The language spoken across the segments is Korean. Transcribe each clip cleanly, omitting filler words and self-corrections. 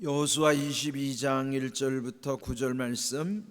여호수아 22장 1절부터 9절 말씀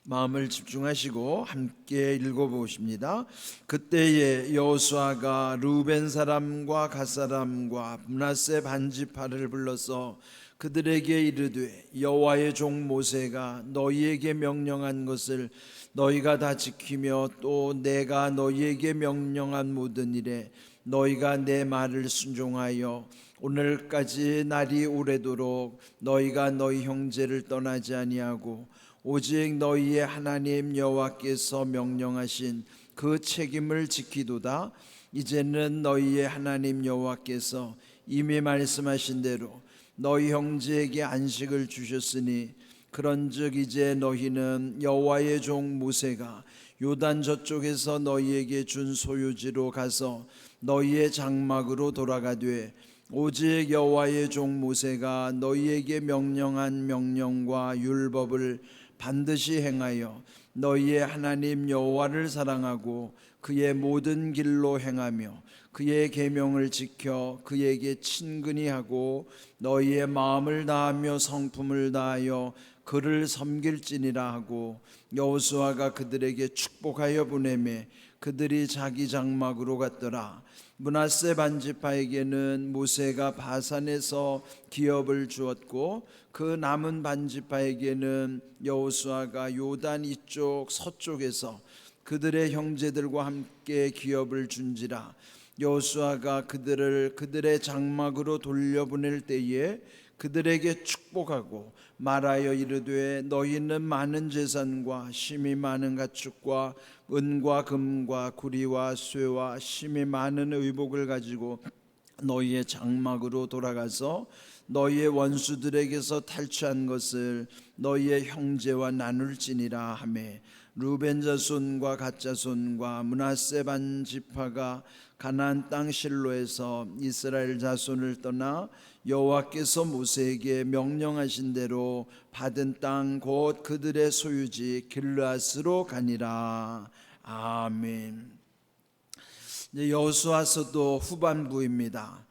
마음을 집중하시고 함께 읽어보십니다. 그때에 여호수아가 르우벤 사람과 갓 사람과 므낫세 반지파를 불러서 그들에게 이르되 여호와의 종 모세가 너희에게 명령한 것을 너희가 다 지키며 또 내가 너희에게 명령한 모든 일에 너희가 내 말을 순종하여 오늘까지 날이 오래도록 너희가 너희 형제를 떠나지 아니하고 오직 너희의 하나님 여호와께서 명령하신 그 책임을 지키도다. 이제는 너희의 하나님 여호와께서 이미 말씀하신 대로 너희 형제에게 안식을 주셨으니 그런즉 이제 너희는 여호와의 종 모세가 요단 저쪽에서 너희에게 준 소유지로 가서 너희의 장막으로 돌아가되 오직 여호와의 종 모세가 너희에게 명령한 명령과 율법을 반드시 행하여 너희의 하나님 여호와를 사랑하고 그의 모든 길로 행하며 그의 계명을 지켜 그에게 친근히 하고 너희의 마음을 다하며 성품을 다하여 그를 섬길지니라 하고 여호수아가 그들에게 축복하여 보내매 그들이 자기 장막으로 갔더라. 므낫세 반지파에게는 모세가 바산에서 기업을 주었고 그 남은 반지파에게는 여호수아가 요단 이쪽 서쪽에서 그들의 형제들과 함께 기업을 준지라. 여호수아가 그들을 그들의 장막으로 돌려보낼 때에 그들에게 축복하고 말하여 이르되 너희는 많은 재산과 심히 많은 가축과 은과 금과 구리와 쇠와 심히 많은 의복을 가지고 너희의 장막으로 돌아가서 너희의 원수들에게서 탈취한 것을 너희의 형제와 나눌지니라 하매 르우벤 자손과 갓 자손과 므낫세 반 지파가 가나안 땅 실로에서 이스라엘 자손을 떠나 여호와께서 모세에게 명령하신 대로 받은 땅 곧 그들의 소유지 길르앗으로 가니라. 아멘. 여호수아서도 후반부입니다.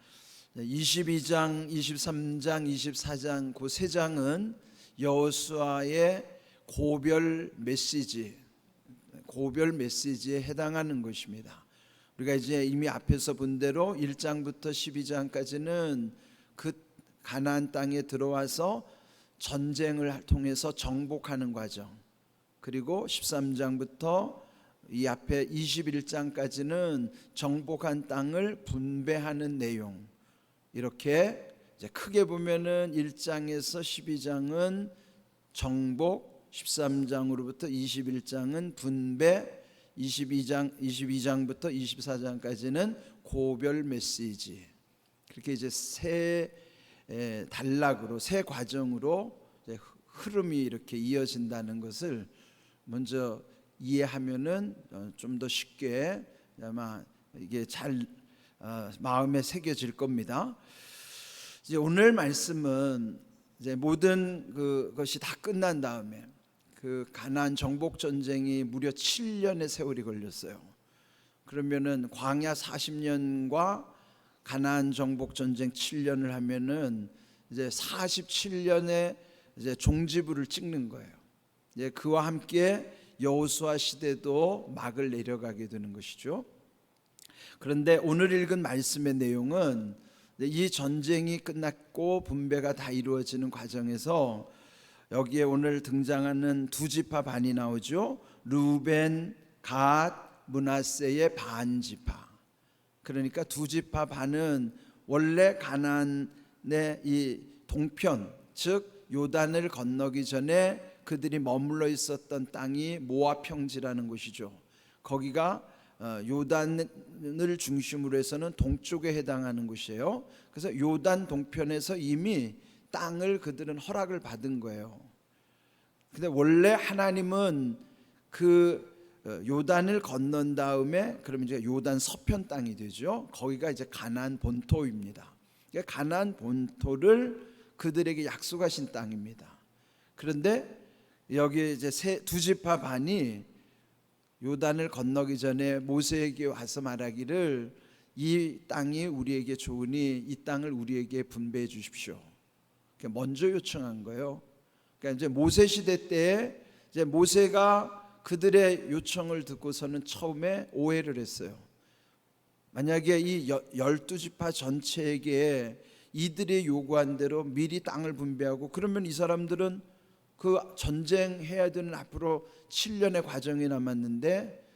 22장, 23장, 24장 그 세 장은 여호수아의 고별 메시지에 해당하는 것입니다. 우리가 이제 이미 앞에서 본 대로 1장부터 12장까지는 그 가나안 땅에 들어와서 전쟁을 통해서 정복하는 과정, 그리고 13장부터 이 앞에 21장까지는 정복한 땅을 분배하는 내용, 이렇게 이제 크게 보면은 1장에서 12장은 정복, 13장으로부터 21장은 분배, 22장부터 24장까지는 고별 메시지. 그렇게 이제 세 단락으로, 세 과정으로 이제 흐름이 이렇게 이어진다는 것을 먼저 이해하면은 좀 더 쉽게 아마 이게 잘 마음에 새겨질 겁니다. 이제 오늘 말씀은 이제 모든 그것이 다 끝난 다음에 그 가나안 정복 전쟁이 무려 7년의 세월이 걸렸어요. 그러면은 광야 40년과 가나안 정복 전쟁 7년을 하면은 이제 47년의 이제 종지부를 찍는 거예요. 이제 그와 함께 여호수아 시대도 막을 내려가게 되는 것이죠. 그런데 오늘 읽은 말씀의 내용은 이 전쟁이 끝났고 분배가 다 이루어지는 과정에서 여기에 오늘 등장하는 두 지파 반이 나오죠. 르우벤, 갓, 므낫세의 반지파. 그러니까 두 지파 반은 원래 가나안의 이 동편, 즉 요단을 건너기 전에 그들이 머물러 있었던 땅이 모압 평지라는 곳이죠. 거기가 요단을 중심으로 해서는 동쪽에 해당하는 곳이에요. 그래서 요단 동편에서 이미 땅을 그들은 허락을 받은 거예요. 근데 원래 하나님은 그 요단을 건넌 다음에 그러면 이제 요단 서편 땅이 되죠. 거기가 이제 가나안 본토입니다. 그러니까 가나안 본토를 그들에게 약속하신 땅입니다. 그런데 여기 이제 두 지파 반이 요단을 건너기 전에 모세에게 와서 말하기를 이 땅이 우리에게 좋으니 이 땅을 우리에게 분배해 주십시오. 먼저 요청한 거예요. 그러니까 이제 모세 시대 때에 이제 모세가 그들의 요청을 듣고서는 처음에 오해를 했어요. 만약에 이 12지파 전체에게 이들이 요구한 대로 미리 땅을 분배하고 그러면 이 사람들은 그 전쟁해야 되는 앞으로 7년의 과정이 남았는데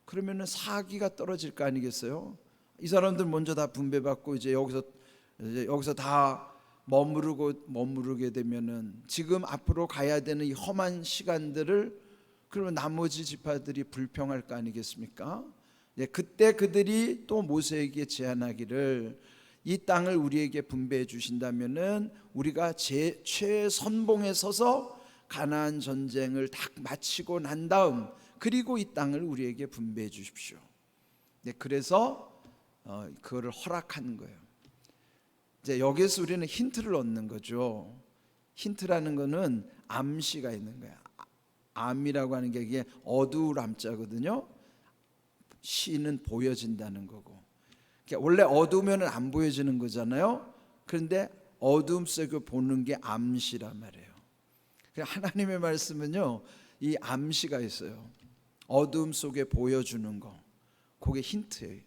그러면은 사기가 떨어질 거 아니겠어요? 이 사람들 먼저 다 분배받고 이제 여기서 다 머무르게 되면은 지금 앞으로 가야 되는 이 험한 시간들을 그러면 나머지 지파들이 불평할 거 아니겠습니까? 그때 그들이 또 모세에게 제안하기를 이 땅을 우리에게 분배해 주신다면은 우리가 최선봉에 서서 가나안 전쟁을 다 마치고 난 다음 그리고 이 땅을 우리에게 분배해 주십시오. 그래서 그거를 허락하는 거예요. 이제 여기서 우리는 힌트를 얻는 거죠. 힌트라는 거는 암시가 있는 거야. 암이라고 하는 게 이게 어두울 암자거든요. 시는 보여진다는 거고. 그러니까 원래 어두우면 안 보여지는 거잖아요. 그런데 어둠 속에 보는 게 암시란 말이에요. 하나님의 말씀은요, 이 암시가 있어요. 어둠 속에 보여주는 거, 그게 힌트예요.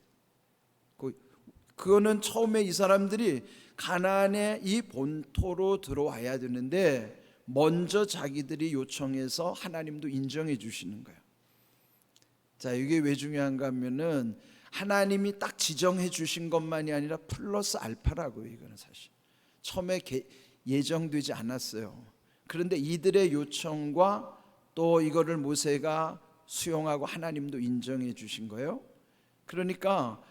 그거는 처음에 이 사람들이 가나안의 이 본토로 들어와야 되는데 먼저 자기들이 요청해서 하나님도 인정해 주시는 거예요. 자, 이게 왜 중요한가 하면은 하나님이 딱 지정해 주신 것만이 아니라 플러스 알파라고요. 이거는 사실 처음에 예정되지 않았어요. 그런데 이들의 요청과 또 이거를 모세가 수용하고 하나님도 인정해 주신 거예요. 그러니까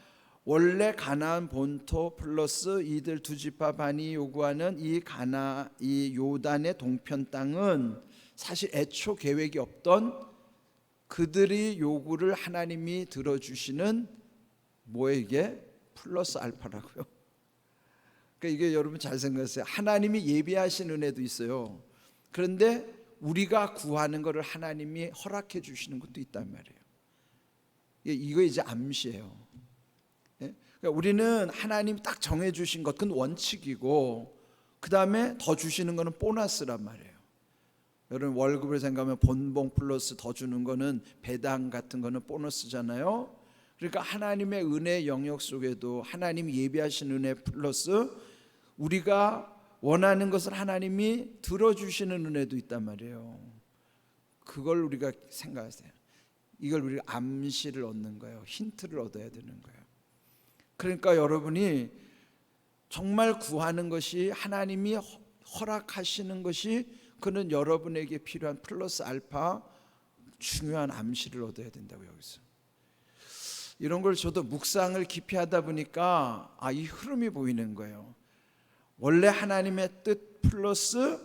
원래 가나안 본토 플러스 이들 두 지파 반이 요구하는 이 요단의 동편 땅은 사실 애초 계획이 없던 그들이 요구를 하나님이 들어주시는 뭐예요? 이게 플러스 알파라고요. 그러니까 이게 여러분 잘 생각하세요. 하나님이 예비하신 은혜도 있어요. 그런데 우리가 구하는 것을 하나님이 허락해 주시는 것도 있단 말이에요. 이거 이제 암시예요. 그러니까 우리는 하나님이 딱 정해 주신 것, 그건 원칙이고 그 다음에 더 주시는 것은 보너스란 말이에요. 여러분 월급을 생각하면 본봉 플러스 더 주는 거는 배당 같은 거는 보너스잖아요. 그러니까 하나님의 은혜 영역 속에도 하나님이 예비하신 은혜 플러스 우리가 원하는 것을 하나님이 들어주시는 은혜도 있단 말이에요. 그걸 우리가 생각하세요. 이걸 우리가 암시를 얻는 거예요. 힌트를 얻어야 되는 거예요. 그러니까 여러분이 정말 구하는 것이 하나님이 허락하시는 것이 그는 여러분에게 필요한 플러스 알파 중요한 암시를 얻어야 된다고 여기서. 이런 걸 저도 묵상을 깊이 하다 보니까 이 흐름이 보이는 거예요. 원래 하나님의 뜻 플러스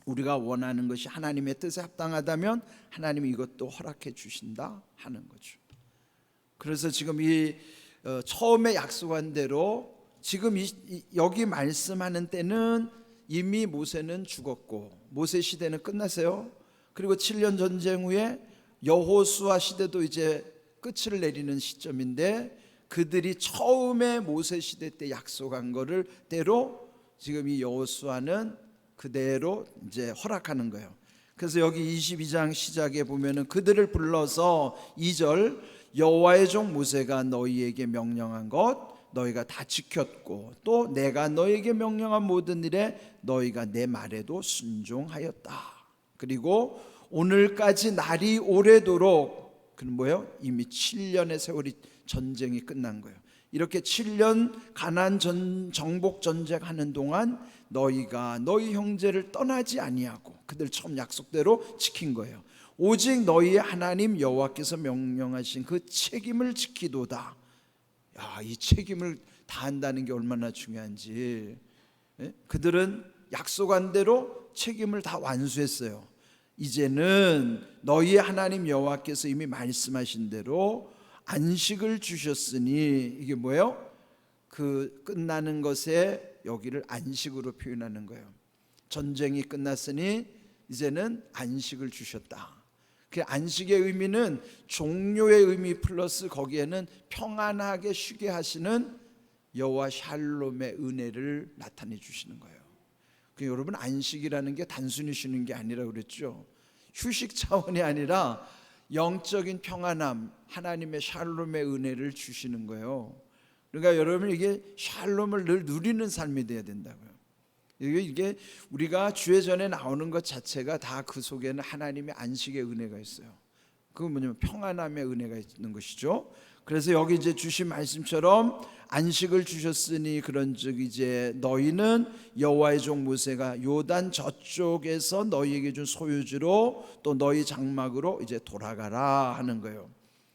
우리가 원하는 것이 하나님의 뜻에 합당하다면 하나님이 이것도 허락해 주신다 하는 거죠. 그래서 지금 이 처음에 약속한 대로 지금 여기 말씀하는 때는 이미 모세는 죽었고 모세 시대는 끝났어요. 그리고 7년 전쟁 후에 여호수아 시대도 이제 끝을 내리는 시점인데 그들이 처음에 모세 시대 때 약속한 거를 대로 지금 이 여호수아는 그대로 이제 허락하는 거예요. 그래서 여기 22장 시작에 보면은 그들을 불러서 2절 여호와의 종 모세가 너희에게 명령한 것 너희가 다 지켰고 또 내가 너희에게 명령한 모든 일에 너희가 내 말에도 순종하였다. 그리고 오늘까지 날이 오래도록 그는 뭐예요? 이미 7년의 세월이 전쟁이 끝난 거예요. 이렇게 7년 가나안 정복 전쟁하는 동안 너희가 너희 형제를 떠나지 아니하고 그들 처음 약속대로 지킨 거예요. 오직 너희의 하나님 여호와께서 명령하신 그 책임을 지키도다. 이 책임을 다한다는 게 얼마나 중요한지. 그들은 약속한 대로 책임을 다 완수했어요. 이제는 너희의 하나님 여호와께서 이미 말씀하신 대로 안식을 주셨으니 이게 뭐예요? 그 끝나는 것에 여기를 안식으로 표현하는 거예요. 전쟁이 끝났으니 이제는 안식을 주셨다. 그 안식의 의미는 종료의 의미 플러스 거기에는 평안하게 쉬게 하시는 여호와 샬롬의 은혜를 나타내 주시는 거예요. 여러분, 안식이라는 게 단순히 쉬는 게 아니라 그랬죠. 휴식 차원이 아니라 영적인 평안함, 하나님의 샬롬의 은혜를 주시는 거예요. 그러니까 여러분, 이게 샬롬을 늘 누리는 삶이 돼야 된다고요. 이게 우리가 주의 전에 나오는 것 자체가 다 그 속에는 하나님의 안식의 은혜가 있어요. 그건 뭐냐면 평안함의 은혜가 있는 것이죠. 그래서 여기 이제 주신 말씀처럼 안식을 주셨으니 그런즉 이제 너희는 여호와의 종 모세가 요단 저쪽에서 너희에게 준 소유지로 또 너희 장막으로 이제 돌아가라 하는 거예요.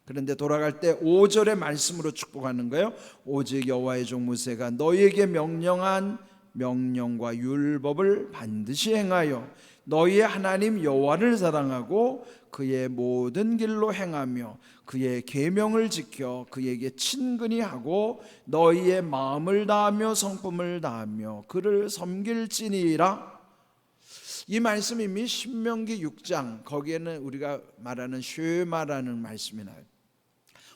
그런데 돌아갈 때 5절의 말씀으로 축복하는 거예요. 오직 여호와의 종 모세가 너희에게 명령한 명령과 율법을 반드시 행하여 너희의 하나님 여호와를 사랑하고 그의 모든 길로 행하며 그의 계명을 지켜 그에게 친근히 하고 너희의 마음을 다하며 성품을 다하며 그를 섬길지니라. 이 말씀이 이미 신명기 6장, 거기에는 우리가 말하는 쉐마라는 말씀이 나요.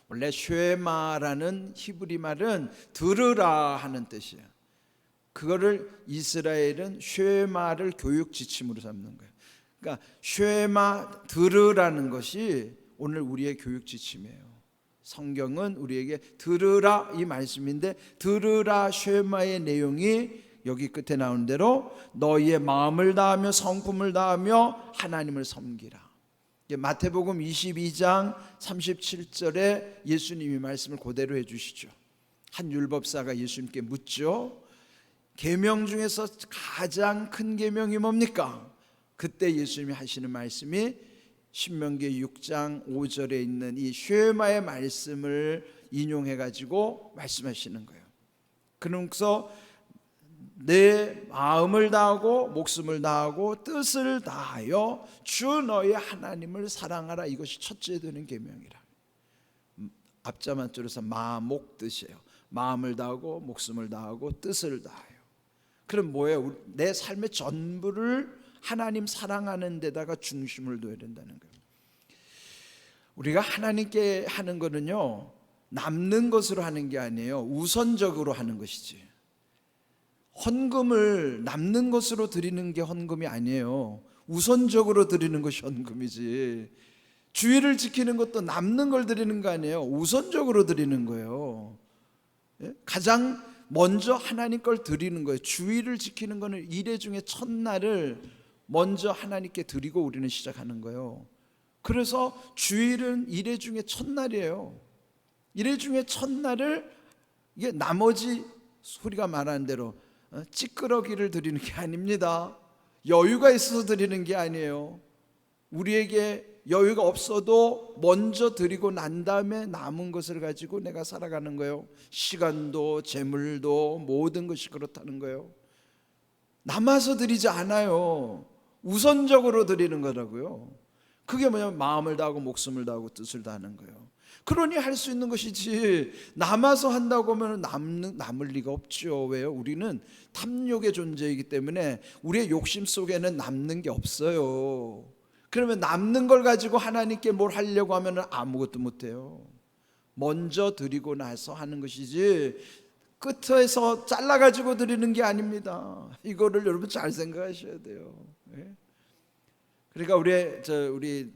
원래 쉐마라는 히브리 말은 들으라 하는 뜻이에요. 그거를 이스라엘은 쉐마를 교육 지침으로 삼는 거예요. 그러니까 쉐마, 들으라는 것이 오늘 우리의 교육 지침이에요. 성경은 우리에게 들으라 이 말씀인데, 들으라 쉐마의 내용이 여기 끝에 나온 대로 너희의 마음을 다하며 성품을 다하며 하나님을 섬기라. 마태복음 22장 37절에 예수님이 말씀을 그대로 해주시죠. 한 율법사가 예수님께 묻죠. 계명 중에서 가장 큰 계명이 뭡니까? 그때 예수님이 하시는 말씀이 신명기 6장 5절에 있는 이 쉐마의 말씀을 인용해 가지고 말씀하시는 거예요. 그래서 내 마음을 다하고 목숨을 다하고 뜻을 다하여 주 너희 하나님을 사랑하라. 이것이 첫째 되는 계명이라. 앞자만 줄여서 마목 뜻이에요. 마음을 다하고 목숨을 다하고 뜻을 다하여. 그럼 뭐예요? 내 삶의 전부를 하나님 사랑하는 데다가 중심을 둬야 된다는 거예요. 우리가 하나님께 하는 거는요, 남는 것으로 하는 게 아니에요. 우선적으로 하는 것이지. 헌금을 남는 것으로 드리는 게 헌금이 아니에요. 우선적으로 드리는 것이 헌금이지. 주의를 지키는 것도 남는 걸 드리는 거 아니에요. 우선적으로 드리는 거예요. 가장 먼저 하나님 걸 드리는 거예요. 주의를 지키는 거는 일회 중에 첫날을 먼저 하나님께 드리고 우리는 시작하는 거예요. 그래서 주일은 일회 중에 첫날이에요. 일회 중에 첫날을, 이게 나머지 소리가 말하는 대로 찌끄러기를 드리는 게 아닙니다. 여유가 있어서 드리는 게 아니에요. 우리에게 여유가 없어도 먼저 드리고 난 다음에 남은 것을 가지고 내가 살아가는 거예요. 시간도 재물도 모든 것이 그렇다는 거예요. 남아서 드리지 않아요. 우선적으로 드리는 거라고요. 그게 뭐냐면 마음을 다하고 목숨을 다하고 뜻을 다하는 거예요. 그러니 할 수 있는 것이지, 남아서 한다고 하면 남을 리가 없죠. 왜요? 우리는 탐욕의 존재이기 때문에 우리의 욕심 속에는 남는 게 없어요. 그러면 남는 걸 가지고 하나님께 뭘 하려고 하면 아무것도 못해요. 먼저 드리고 나서 하는 것이지 끝에서 잘라가지고 드리는 게 아닙니다. 이거를 여러분 잘 생각하셔야 돼요. 그러니까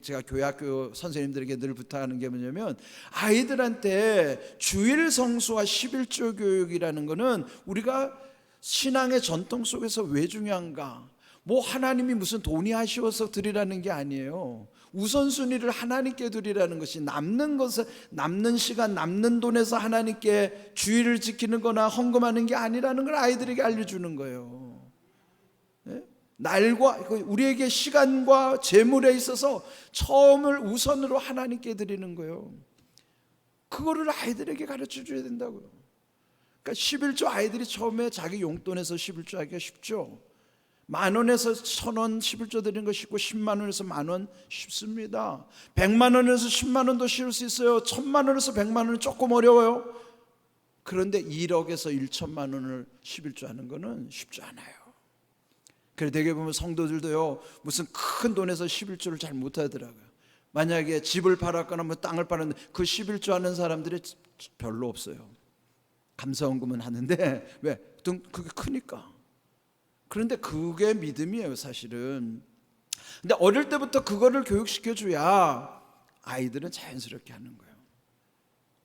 제가 교회학교 선생님들에게 늘 부탁하는 게 뭐냐면, 아이들한테 주일 성수와 11조 교육이라는 거는 우리가 신앙의 전통 속에서 왜 중요한가? 뭐 하나님이 무슨 돈이 아쉬워서 드리라는 게 아니에요. 우선순위를 하나님께 드리라는 것이, 남는 것을, 남는 시간, 남는 돈에서 하나님께 주의를 지키는 거나 헌금하는 게 아니라는 걸 아이들에게 알려주는 거예요. 날과 우리에게 시간과 재물에 있어서 처음을 우선으로 하나님께 드리는 거예요. 그거를 아이들에게 가르쳐 줘야 된다고요. 그러니까 11조 아이들이 처음에 자기 용돈에서 11조 하기가 쉽죠. 10,000원에서 1,000원 11조 드리는 거 쉽고, 100,000원에서 10,000원 쉽습니다. 100,000원에서 100,000원도 쉬울 수 있어요. 1,000,000원에서 100,000원은 조금 어려워요. 그런데 1억에서 1,000,000 원을 11조 하는 거는 쉽지 않아요. 그래, 대개 보면 성도들도요, 무슨 큰 돈에서 11조를 잘 못하더라고요. 만약에 집을 팔았거나 뭐 땅을 팔았는데 그 11조 하는 사람들이 별로 없어요. 감사헌금은 하는데, 왜? 그게 크니까. 그런데 그게 믿음이에요, 사실은. 근데 어릴 때부터 그거를 교육시켜줘야 아이들은 자연스럽게 하는 거예요.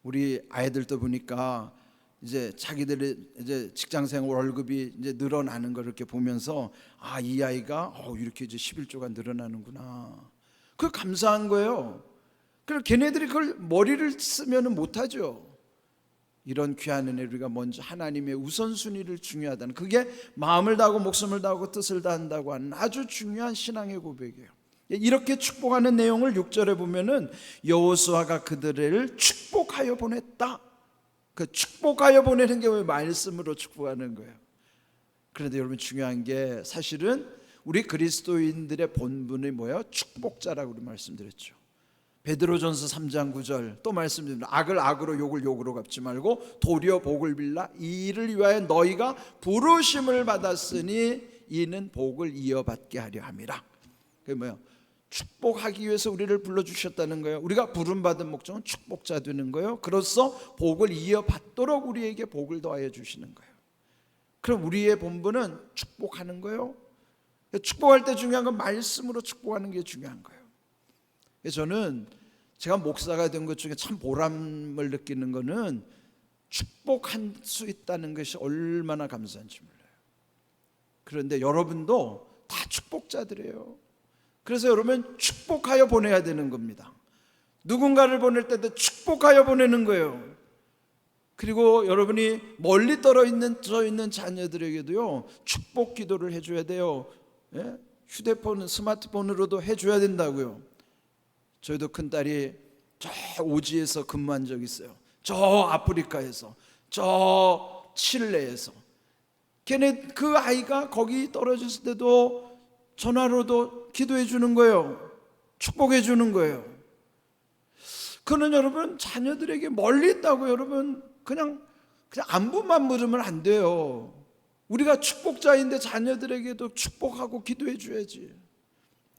우리 아이들도 보니까 이제 자기들의 이제 직장생활 월급이 이제 늘어나는 걸 이렇게 보면서 아, 이 아이가 이렇게 이제 11조가 늘어나는구나. 그거 감사한 거예요. 그럼 걔네들이 그걸 머리를 쓰면은 못하죠. 이런 귀한 은혜 우리가 먼저 하나님의 우선순위를 중요하다는, 그게 마음을 다하고 목숨을 다하고 뜻을 다한다고 하는 아주 중요한 신앙의 고백이에요. 이렇게 축복하는 내용을 6절에 보면은 여호수아가 그들을 축복하여 보냈다. 그 축복하여 보내는 게 왜 말씀으로 축복하는 거예요. 그런데 여러분 중요한 게 사실은 우리 그리스도인들의 본분이 뭐예요? 축복자라고 우리 말씀드렸죠. 베드로전서 3장 9절 또 말씀드립니다. 악을 악으로 욕을 욕으로 갚지 말고 도리어 복을 빌라 이를 위하여 너희가 부르심을 받았으니 이는 복을 이어받게 하려 함이라. 그게 뭐예요? 축복하기 위해서 우리를 불러주셨다는 거예요. 우리가 부름받은 목적은 축복자 되는 거예요. 그로써 복을 이어받도록 우리에게 복을 더하여 주시는 거예요. 그럼 우리의 본분은 축복하는 거예요. 축복할 때 중요한 건 말씀으로 축복하는 게 중요한 거예요. 저는 제가 목사가 된 것 중에 참 보람을 느끼는 거는 축복할 수 있다는 것이 얼마나 감사한지 몰라요. 그런데 여러분도 다 축복자들이에요. 그래서 여러분 축복하여 보내야 되는 겁니다. 누군가를 보낼 때도 축복하여 보내는 거예요. 그리고 여러분이 멀리 떨어져 있는 자녀들에게도요 축복 기도를 해줘야 돼요. 예? 휴대폰, 스마트폰으로도 해줘야 된다고요. 저희도 큰딸이 저 오지에서 근무한 적이 있어요. 저 아프리카에서, 저 칠레에서. 걔네 그 아이가 거기 떨어졌을 때도 전화로도 기도해 주는 거예요. 축복해 주는 거예요. 그는 여러분 자녀들에게 멀리 있다고 여러분 그냥 안부만 물으면 안 돼요. 우리가 축복자인데 자녀들에게도 축복하고 기도해 줘야지.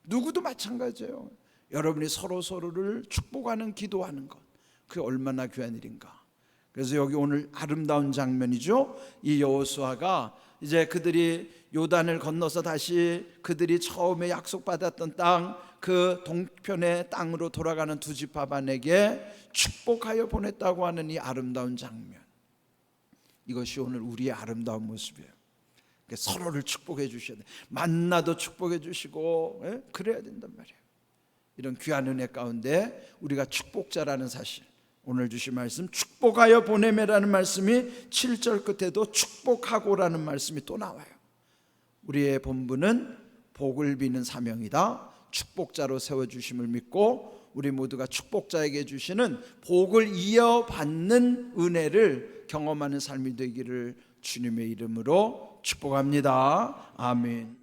누구도 마찬가지예요. 여러분이 서로를 축복하는 기도하는 것, 그게 얼마나 귀한 일인가. 그래서 여기 오늘 아름다운 장면이죠. 이 여호수아가 이제 그들이 요단을 건너서 다시 그들이 처음에 약속받았던 땅, 그 동편의 땅으로 돌아가는 두 지파반에게 축복하여 보냈다고 하는 이 아름다운 장면, 이것이 오늘 우리의 아름다운 모습이에요. 서로를 축복해 주셔야 돼요. 만나도 축복해 주시고, 그래야 된단 말이에요. 이런 귀한 은혜 가운데 우리가 축복자라는 사실, 오늘 주신 말씀 축복하여 보내매라는 말씀이 7절 끝에도 축복하고라는 말씀이 또 나와요. 우리의 본분은 복을 비는 사명이다. 축복자로 세워주심을 믿고 우리 모두가 축복자에게 주시는 복을 이어받는 은혜를 경험하는 삶이 되기를 주님의 이름으로 축복합니다. 아멘.